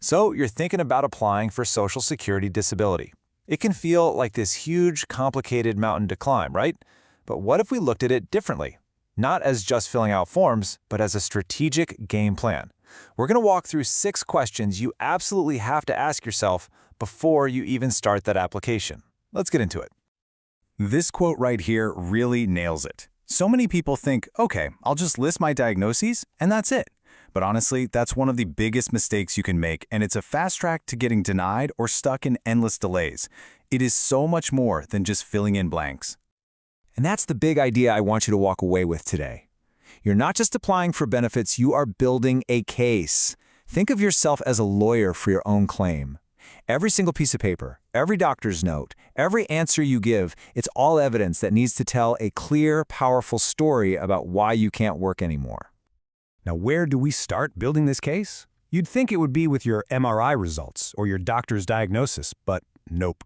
So you're thinking about applying for Social Security disability. It can feel like this huge, complicated mountain to climb, right? But what if we looked at it differently? Not as just filling out forms, but as a strategic game plan. We're going to walk through 6 questions you absolutely have to ask yourself before you even start that application. Let's get into it. This quote right here really nails it. So many people think, okay, I'll just list my diagnoses and that's it. But honestly, that's one of the biggest mistakes you can make, and it's a fast track to getting denied or stuck in endless delays. It is so much more than just filling in blanks. And that's the big idea I want you to walk away with today. You're not just applying for benefits, you are building a case. Think of yourself as a lawyer for your own claim. Every single piece of paper, every doctor's note, every answer you give, it's all evidence that needs to tell a clear, powerful story about why you can't work anymore. Now, where do we start building this case? You'd think it would be with your MRI results or your doctor's diagnosis, but nope.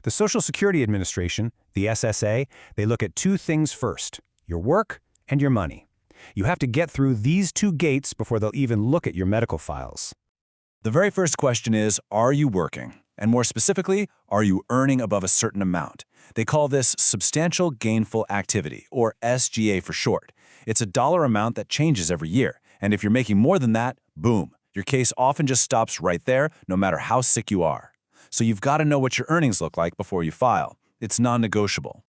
The Social Security Administration, the SSA, they look at 2 things first: your work and your money. You have to get through these 2 gates before they'll even look at your medical files. The very first question is, are you working? And more specifically, are you earning above a certain amount? They call this substantial gainful activity, or SGA for short. It's a dollar amount that changes every year, and if you're making more than that, boom, your case often just stops right there, no matter how sick you are. So you've got to know what your earnings look like before you file. It's non-negotiable.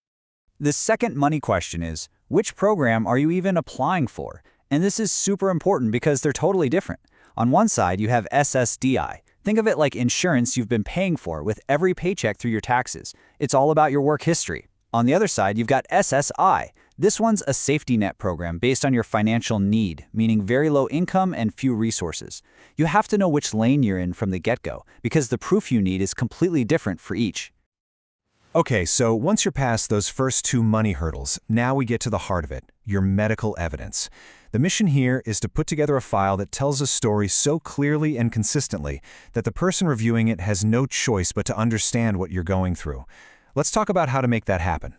The second money question is, which program are you even applying for? And this is super important because they're totally different. On one side, you have SSDI. Think of it like insurance you've been paying for with every paycheck through your taxes. It's all about your work history. On the other side, you've got SSI. This one's a safety net program based on your financial need, meaning very low income and few resources. You have to know which lane you're in from the get-go, because the proof you need is completely different for each. Okay, so once you're past those first 2 money hurdles, now we get to the heart of it, your medical evidence. The mission here is to put together a file that tells a story so clearly and consistently that the person reviewing it has no choice but to understand what you're going through. Let's talk about how to make that happen.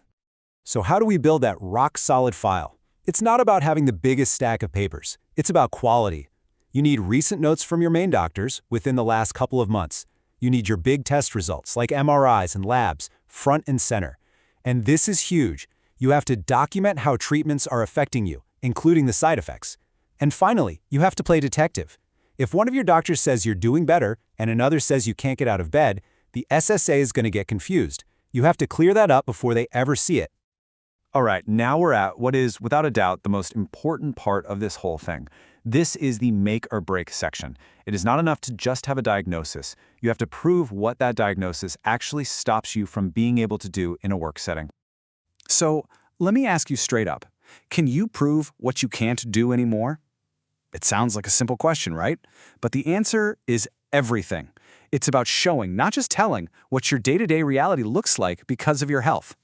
So how do we build that rock-solid file? It's not about having the biggest stack of papers. It's about quality. You need recent notes from your main doctors within the last couple of months. You need your big test results, like MRIs and labs, front and center. And this is huge. You have to document how treatments are affecting you, including the side effects. And finally, you have to play detective. If one of your doctors says you're doing better and another says you can't get out of bed, the SSA is going to get confused. You have to clear that up before they ever see it. All right, now we're at what is, without a doubt, the most important part of this whole thing. This is the make or break section. It is not enough to just have a diagnosis. You have to prove what that diagnosis actually stops you from being able to do in a work setting. So let me ask you straight up. Can you prove what you can't do anymore? It sounds like a simple question, right? But the answer is everything. It's about showing, not just telling, what your day-to-day reality looks like because of your health.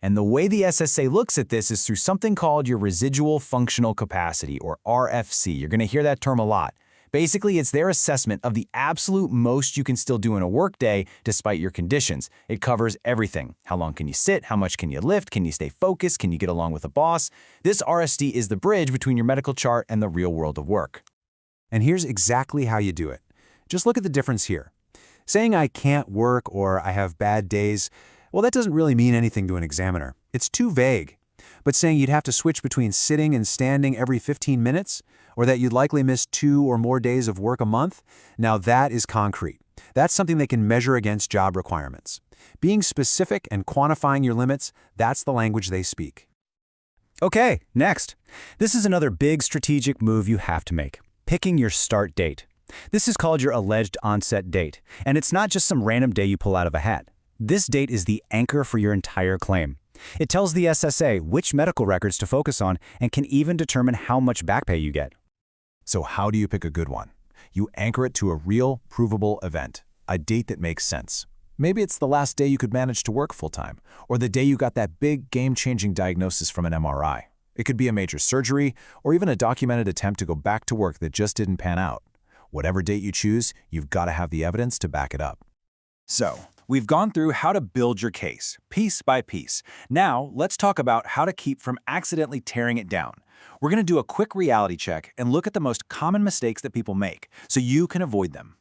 And the way the SSA looks at this is through something called your residual functional capacity, or RFC. You're going to hear that term a lot. Basically, it's their assessment of the absolute most you can still do in a workday despite your conditions. It covers everything. How long can you sit? How much can you lift? Can you stay focused? Can you get along with a boss? This RSD is the bridge between your medical chart and the real world of work. And here's exactly how you do it. Just look at the difference here. Saying I can't work or I have bad days, well, that doesn't really mean anything to an examiner. It's too vague. But saying you'd have to switch between sitting and standing every 15 minutes, or that you'd likely miss 2 or more days of work a month, now that is concrete. That's something they can measure against job requirements. Being specific and quantifying your limits, that's the language they speak. Okay, next. This is another big strategic move you have to make: picking your start date. This is called your alleged onset date, and it's not just some random day you pull out of a hat. This date is the anchor for your entire claim. It tells the SSA which medical records to focus on and can even determine how much back pay you get. So how do you pick a good one? You anchor it to a real, provable event, a date that makes sense. Maybe it's the last day you could manage to work full-time, or the day you got that big, game-changing diagnosis from an MRI. It could be a major surgery, or even a documented attempt to go back to work that just didn't pan out. Whatever date you choose, you've got to have the evidence to back it up. So, we've gone through how to build your case, piece by piece. Now, let's talk about how to keep from accidentally tearing it down. We're going to do a quick reality check and look at the most common mistakes that people make, so you can avoid them.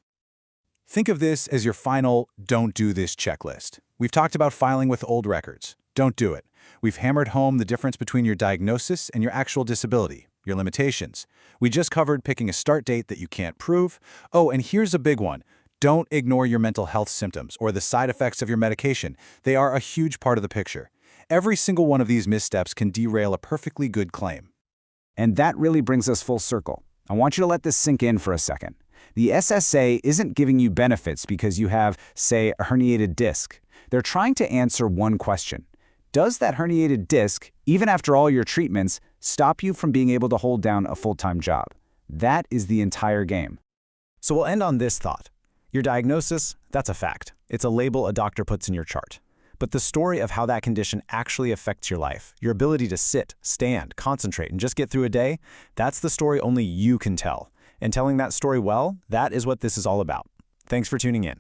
Think of this as your final don't do this checklist. We've talked about filing with old records. Don't do it. We've hammered home the difference between your diagnosis and your actual disability, your limitations. We just covered picking a start date that you can't prove. Oh, and here's a big one. Don't ignore your mental health symptoms or the side effects of your medication. They are a huge part of the picture. Every single one of these missteps can derail a perfectly good claim. And that really brings us full circle. I want you to let this sink in for a second. The SSA isn't giving you benefits because you have, say, a herniated disc. They're trying to answer one question. Does that herniated disc, even after all your treatments, stop you from being able to hold down a full-time job? That is the entire game. So we'll end on this thought. Your diagnosis, that's a fact. It's a label a doctor puts in your chart. But the story of how that condition actually affects your life, your ability to sit, stand, concentrate, and just get through a day, that's the story only you can tell. And telling that story well, that is what this is all about. Thanks for tuning in.